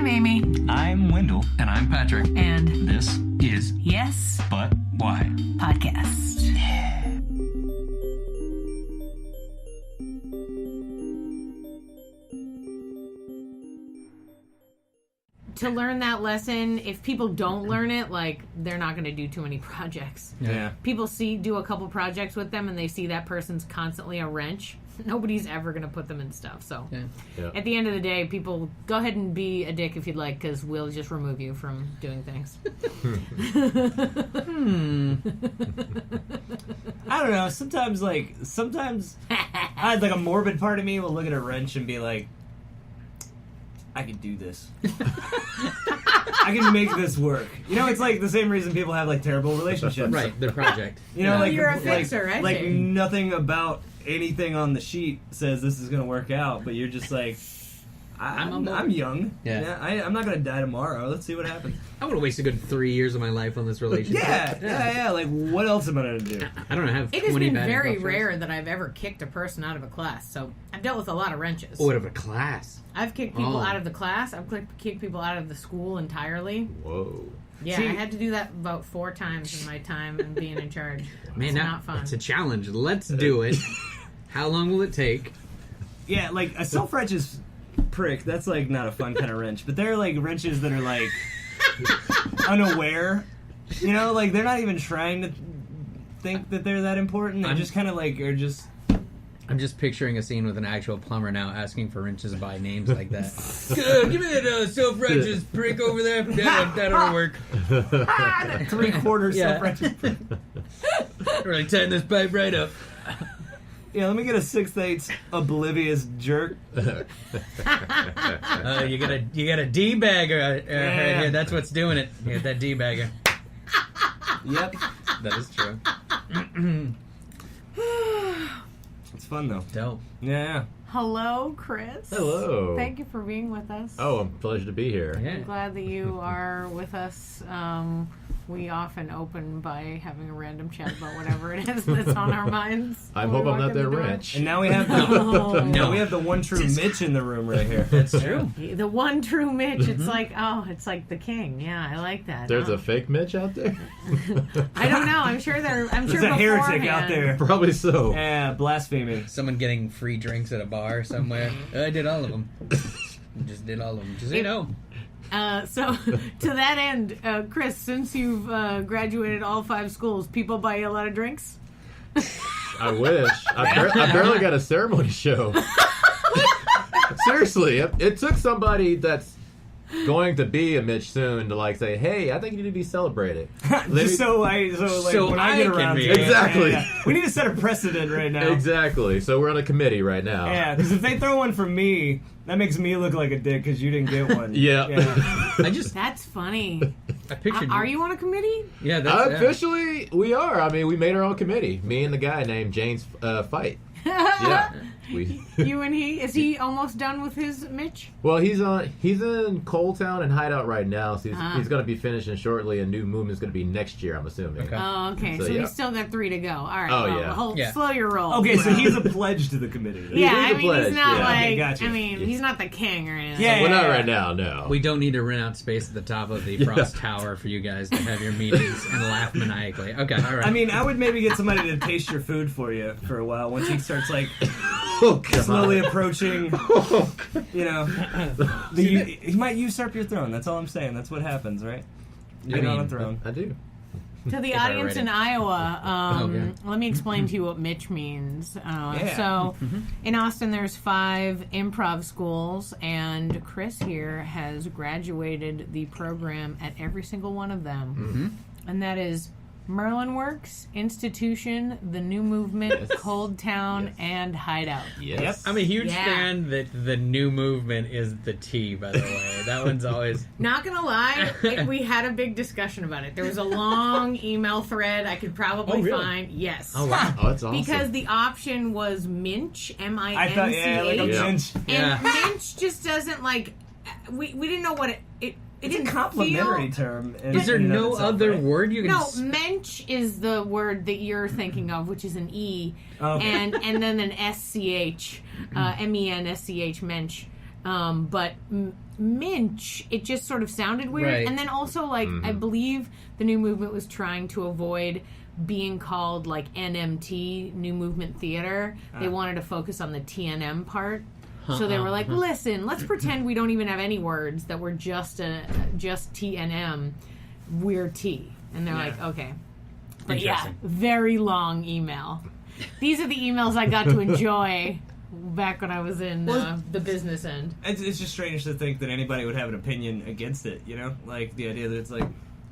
I'm Amy. I'm Wendell. And I'm Patrick. And This is Yes, But Why? Podcast. To learn that lesson, if people don't learn it, like, they're not going to do too many projects. Yeah. People do a couple projects with them and they see that person's constantly a wrench. Nobody's ever going to put them in stuff. So at the end of the day, people, go ahead and be a dick if you'd like, because we'll just remove you from doing things. I don't know. Sometimes I like a morbid part of me will look at a wrench and be like, I could do this. I can make this work. You know, it's like the same reason people have like terrible relationships. Right, the project. You know, like you're a fixer, I like see. nothing about anything on the sheet says this is going to work out, but you're just like, I'm young. Yeah. I'm not going to die tomorrow. Let's see what happens. I would have wasted a good 3 years of my life on this relationship. Yeah. Like, what else am I going to do? I don't know. I have It has 20 been bad very improv rare friends. that I've ever kicked a person out of a class, so I've dealt with a lot of wrenches. Oh, out of a class. I've kicked people Oh. out of the class. I've kicked people out of the school entirely. Whoa. Yeah, See- I had to do that about 4 times in my time and being in charge. Man, it's now, not fun. it's a challenge. Let's do it. How long will it take? Yeah, like a self-righteous prick, that's like not a fun kind of wrench. But there are like wrenches that are like unaware. You know, like they're not even trying to think that they're that important. They just kind of like are just. I'm just picturing a scene with an actual plumber now asking for wrenches by names like that. Give me that self-righteous prick over there. That'll work. 3/4 Yeah. self-righteous prick. Really tighten this pipe right up. Yeah, let me get a 6/8 oblivious jerk. You got a D-bagger right here. That's what's doing it. You got that D-bagger. Yep. That is true. It's fun though. Dope. Yeah. Hello, Chris. Hello. Thank you for being with us. Oh, a pleasure to be here. Yeah. I'm glad that you are with us. We often open by having a random chat about whatever it is that's on our minds. I when hope we I'm walk not in the that door. wrench. And now we have the No. we have the one true Mitch in the room right here. That's true. The one true Mitch. It's like, it's like the king. Yeah, I like that. There's Oh. a fake Mitch out there? I don't know. I'm sure There's a heretic out there. Probably so. Yeah, blaspheming. Someone getting free drinks at a bar somewhere. I did all of them. Just did all of them. Just say no. So, to that end, Chris, since you've graduated all 5 schools, people buy you a lot of drinks? I wish. I barely got a ceremony show. Seriously, it took somebody that's going to be a Mitch soon to like say, "Hey, I think you need to be celebrated." Just so when I get around be. to it. Exactly. Yeah. We need to set a precedent right now. Exactly. So we're on a committee right now. Yeah, because if they throw one for me, that makes me look like a dick because you didn't get one. Yeah. That's funny. I pictured Are you on a committee? Yeah, that's Officially, we are. I mean, we made our own committee. Me and the guy named James Fight. Yeah. You and he? Is he almost done with his Mitch? Well, he's in Coal Town and Hideout right now, so he's going to be finishing shortly. A new movement's going to be next year, I'm assuming. Okay. Oh, okay. So, So yeah. we still got 3 to go. All right. Oh, well, yeah. Yeah. Slow your roll. Okay, so he's a pledge to the committee. Then. Yeah, he's a I mean, pledge, he's not yeah. like. Okay, gotcha. I mean, he's not the king or anything. Yeah. Well, not right now, no. We don't need to rent out space at the top of the Frost Tower for you guys to have your meetings and laugh maniacally. Okay, all right. I mean, I would maybe get somebody to taste your food for you for a while once he starts like Oh, God. slowly approaching. You know, he might usurp your throne. That's all I'm saying. That's what happens, right? You get on a throne. I do. To the If I audience read in it. Iowa, Okay. let me explain to you what Mitch means. Yeah. So, in Austin, there's 5 improv schools, and Chris here has graduated the program at every single one of them. And that is merlin-works, Institution, The New Movement, Yes. Cold Town, Yes. and Hideout. Yes. Yep. I'm a huge Yeah. fan that the new movement is the T, by the way. That one's always... Not gonna lie, we had a big discussion about it. There was a long email thread I could probably Oh, really? find. Yes. Oh, wow. Oh, that's awesome. Because the option was Minch, M-I-N-C-H. I thought, yeah, like a Yeah. bench. And Yeah. Minch just doesn't like. We didn't know what it It's a didn't complimentary feel. term. Is there no other word you can... No, mensch is the word that you're thinking of, which is an E, Okay. and then an SCH, MENSCH, mensch. But Minch, it just sort of sounded weird. Right. And then also, like, I believe the new movement was trying to avoid being called, like, NMT, New Movement Theater. They wanted to focus on the TNM part. So they were like, listen, let's pretend we don't even have any words, that we're just TNM. We're T. And they're like, okay. But yeah, very long email. These are the emails I got to enjoy back when I was in the business end. It's just strange to think that anybody would have an opinion against it, you know? Like, the idea that it's like,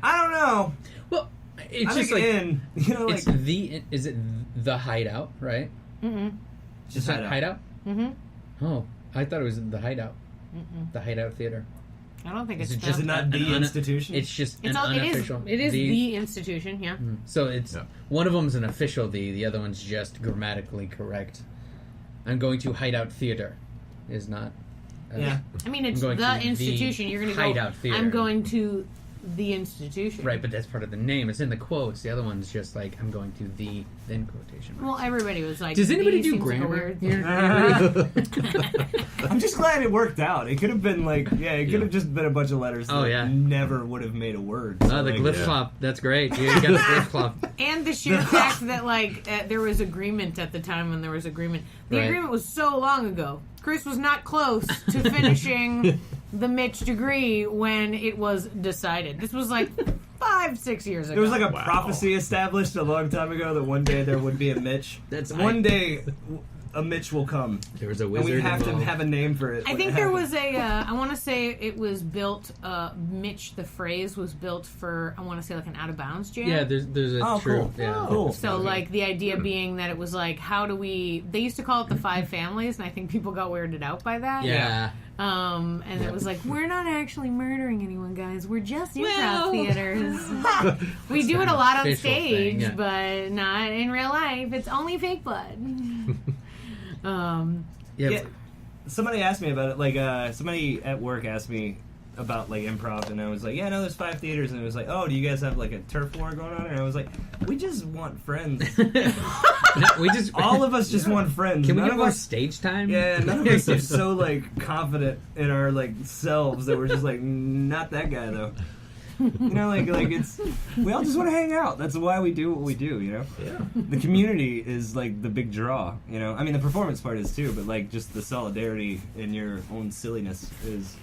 I don't know. Well, it's I just think like... you know, like... Is it the Hideout, right? Mm-mm. Just Hideout? Mm-hmm. Oh, I thought it was the Hideout. The Hideout Theater. I don't think it's Is it spelled. Is it not the institution? It's just It's an unofficial... It is the institution, yeah. So it's... One of them's an official the other one's just grammatically correct. I'm going to Hideout Theater. Is not... Yeah. I mean, it's going the to the institution. You're going to go... Hideout Theater. I'm going to the institution. Right, but that's part of the name. It's in the quotes. The other one's just like, I'm going to the, then quotation marks. Well, everybody was like... Does anybody "These do seems like a grammar weird-" here? I'm just glad it worked out. It could have been like, it could have just been a bunch of letters that never would have made a word. So the like, glyph clop. That's great. You got the glyph clop. And the sheer fact that, like, there was agreement at the time when there was agreement. The Right. agreement was so long ago. Chris was not close to finishing the Mitch degree when it was decided. This was like 5-6 years ago. There was like a prophecy established a long time ago that one day there would be a Mitch. One day a Mitch will come. There was a And wizard we have involved. to have a name for it. I think there was I want to say it was built, Mitch, the phrase was built for, I want to say like an out of bounds jam. Yeah, there's a cool. Yeah. Cool. So, like, the idea being that it was like, how do we... They used to call it the 5 families, and I think people got weirded out by that. Yeah. And it was like, we're not actually murdering anyone, guys. We're just improv theaters. We do it a lot on Official stage, thing, yeah. but not in real life. It's only fake blood. Yeah. Somebody asked me about it. Like, somebody at work asked me about, like, improv, and I was like, yeah, no, there's 5 theaters. And it was like, oh, do you guys have, like, a turf war going on? And I was like, we just want friends. All of us just want friends. Can we None get of more us- stage time? Yeah, none of us are so, like, confident in our, like, selves that we're just like, not that guy, though. You know, like it's... We all just want to hang out. That's why we do what we do, you know? Yeah. The community is, like, the big draw, you know? I mean, the performance part is, too, but, like, just the solidarity in your own silliness is...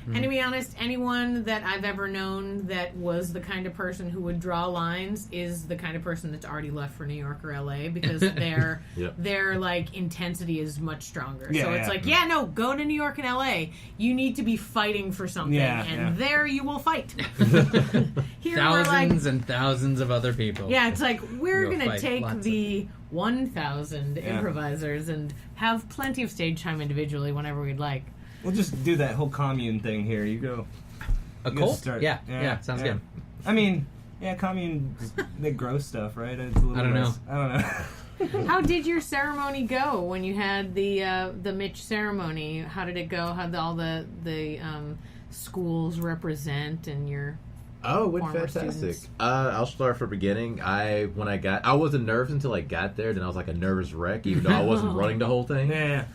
And to be honest, anyone that I've ever known that was the kind of person who would draw lines is the kind of person that's already left for New York or LA because their like intensity is much stronger. Yeah, so it's like, no, go to New York and LA. You need to be fighting for something, there you will fight. Here Thousands and thousands of other people. Yeah, it's like we're You'll gonna fight take lots the 1,000 improvisers and have plenty of stage time individually whenever we'd like. We'll just do that whole commune thing here. You go. A You cult? start. Yeah, sounds good. I mean, commune, they grow stuff, right? It's a little I don't know. I don't know. How did your ceremony go when you had the Mitch ceremony? How did it go? How did all the schools represent and your Oh, it went former fantastic. students? I'll start from the beginning. I wasn't nervous until I got there. Then I was like a nervous wreck, even though I wasn't running the whole thing. Yeah.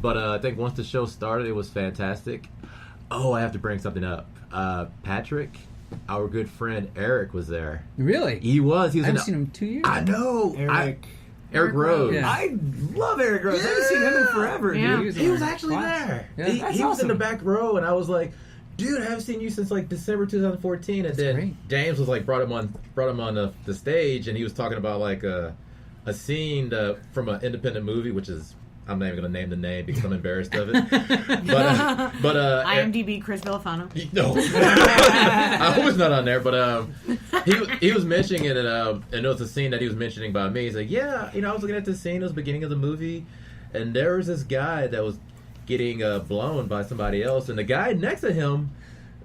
But I think once the show started, it was fantastic. Oh, I have to bring something up. Patrick, our good friend Eric, was there. Really? He was. I haven't seen him in 2 years. I know. Eric Rose. Yeah. I love Eric Rose. I haven't seen him in forever, Yeah. dude. He was actually there. Yeah. He That's was in the awesome. back row, and I was like, "Dude, I haven't seen you since like December 2014." And then great. James was like brought him on the stage, and he was talking about like a scene from an independent movie, which is. I'm not even going to name the name because I'm embarrassed of it. But IMDb Chris Villafano. No, I was not on there. But he was mentioning it, and it was a scene that he was mentioning about me. He's like, "Yeah, I was looking at this scene. It was the beginning of the movie, and there was this guy that was getting blown by somebody else, and the guy next to him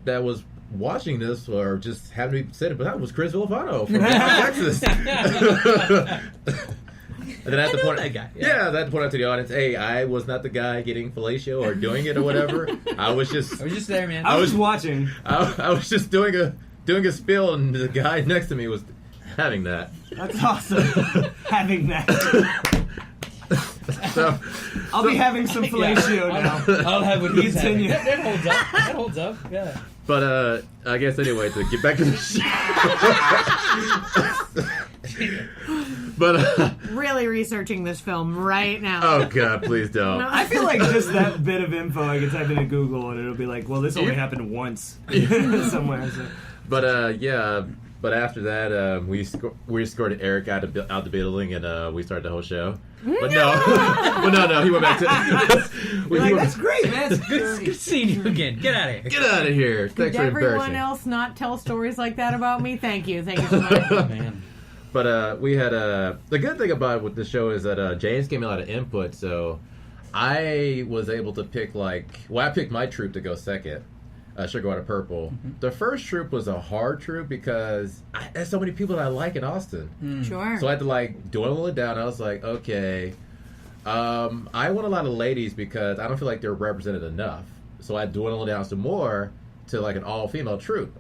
that was." Watching this or just having to be sitting, but that was Chris Villafano from Texas. And then I had to point that guy. Yeah, I had to point out to the audience, hey, I was not the guy getting fellatio or doing it or whatever. I was just there, man. I was watching. I was just doing a spiel, and the guy next to me was having that. That's awesome. Having that. So I'll be having some fellatio now. I'll have what he's having. Continue. That holds up. That holds up. Yeah. But I guess anyway, to get back to the show. But Really researching this film right now. oh god, please don't. I feel like just that bit of info I can type into Google and it'll be like, well, this only happened once somewhere. So. But yeah. But after that, we escorted Eric out the building, and we started the whole show. But no, he went back to. That's great, man. It's Good seeing you again. Get out of here. Get out of here! Did Thanks for everyone embarrassing. else not tell stories like that about me? Thank you so much. Man. But we had the good thing about with the show is that James gave me a lot of input, so I was able to pick I picked my troupe to go second. Sugarwater Purple. Mm-hmm. The first troupe was a hard troupe because there's so many people that I like in Austin. Sure. So I had to dwindle it down. I was like, okay, I want a lot of ladies because I don't feel like they're represented enough. So I dwindled it down some more to an all-female troupe.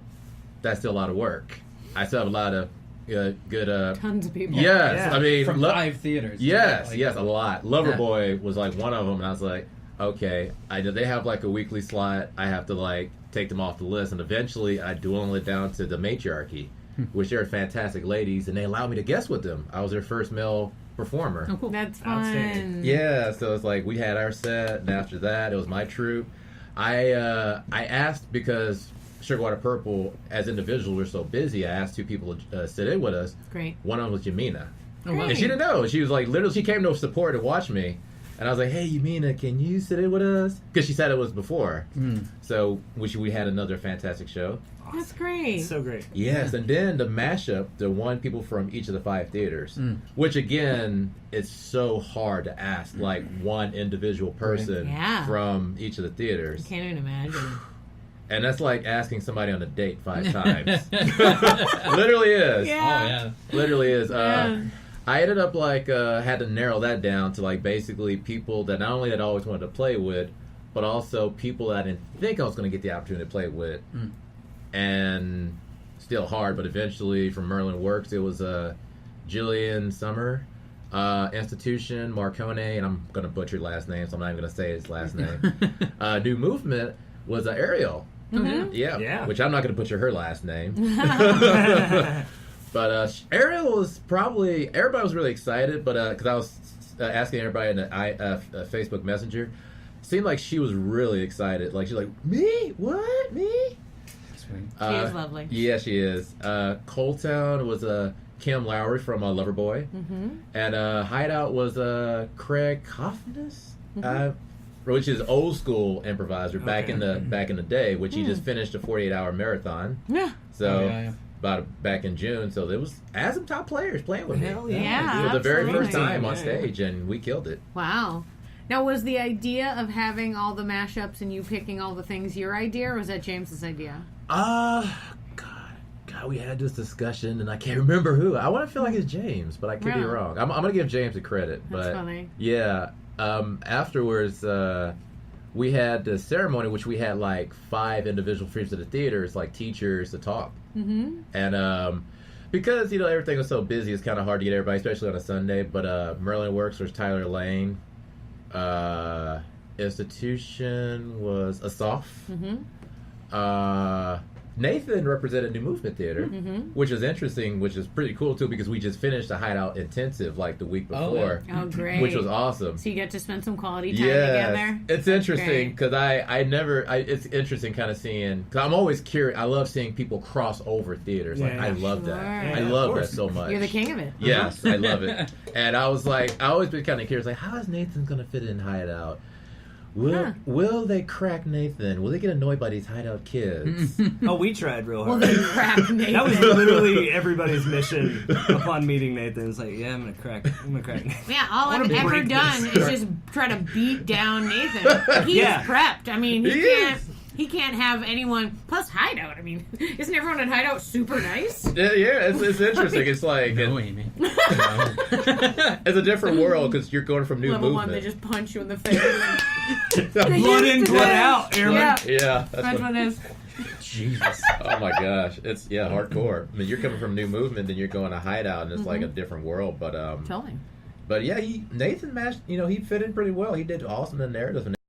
That's still a lot of work. I still have a lot of good. Tons of people. Yes, Yeah. I mean From 5 theaters. Yes, a lot. Loverboy Yeah. was one of them, and I was like, okay, they have a weekly slot. I have to take them off the list, and eventually I dwindled it down to the matriarchy, which they're fantastic ladies, and they allowed me to guest with them. I was their first male performer. Oh, cool. That's Outstanding. fun. Yeah, so it's we had our set, and after that it was my troupe. I asked because Sugarwater Purple as individuals were so busy. I asked 2 people to sit in with us. Great. One of them was Jamina. Oh, wow. And she didn't know. She was literally, she came to support and watch me. And I was like, hey, Yamina, can you sit in with us? Because she said it was before. So we had another fantastic show. That's great. So great. Yes, and then the mashup, the one people from each of the 5 theaters. Which, again, it's so hard to ask, one individual person Yeah. from each of the theaters. I can't even imagine. And that's like asking somebody on a date 5 times. Literally is. Yeah. Oh, yeah. Literally is. Yeah. I ended up had to narrow that down to basically people that not only I'd always wanted to play with, but also people that I didn't think I was going to get the opportunity to play with. And still hard, but eventually from Merlin-works, it was Jillian Summer, Institution, Marcone, and I'm going to butcher last name, so I'm not even going to say his last name. New Movement was Ariel. Mm-hmm. Yeah, which I'm not going to butcher her last name. But Ariel was probably, everybody was really excited, but because I was asking everybody in the Facebook Messenger, seemed like she was really excited. She's like, me? What? Me? Sweet. She is lovely. Yeah, she is. Cold Town was Kim Lowry from Loverboy. And Hideout was Craig Hoffness, which is old school improviser back in the day, which he just finished a 48-hour marathon. Yeah. So yeah. back in June, so there was some top players playing with me. Hell yeah. Yeah, For the very absolutely. first time on Yeah. stage, and we killed it. Wow. Now, was the idea of having all the mashups and you picking all the things your idea, or was that James's idea? God, we had this discussion, and I can't remember who. I want to feel like it's James, but I could be Really? wrong. I'm going to give James the credit. That's But funny. yeah, afterwards, we had the ceremony, which we had 5 individual friends of the theaters, teachers to talk. And because everything was so busy, it's kind of hard to get everybody, especially on a Sunday. But Merlin-works was Tyler Lane. Institution was Asaf. Nathan represented New Movement Theater, which is interesting, which is pretty cool too, because we just finished a Hideout intensive the week before, Oh, great. which was awesome. So you get to spend some quality time together? It's interesting because it's interesting kind of seeing, because I'm always curious. I love seeing people cross over theaters. Yeah. I love Sure. that. Yeah, I of love that course. so much. You're the king of it. Yes, I love it. And I was I always been kind of curious, how is Nathan going to fit in Hideout? Will they crack Nathan? Will they get annoyed by these Hideout kids? Oh, we tried real Well, hard. then crap, Nathan. That was literally everybody's mission upon meeting Nathan. It's yeah, I'm gonna crack Nathan. Yeah, all wanna I've ever break done this. is just try to beat down Nathan. He's Yeah. prepped. I mean, He is. he can't have anyone. Plus, Hideout. I mean, isn't everyone in Hideout super nice? Yeah, it's interesting. It's No, Amy. it's a different world because you're going from New Level 1, they Movement. just punch you in the face. Blood in, blood out, airman. Yeah, Yeah, that's what it is. Jesus. Oh my gosh, it's hardcore. I mean, you're coming from New Movement, then you're going to Hideout, and it's like a different world. But Totally. But yeah, Nathan matched. He fit in pretty well. He did awesome in the narrative. And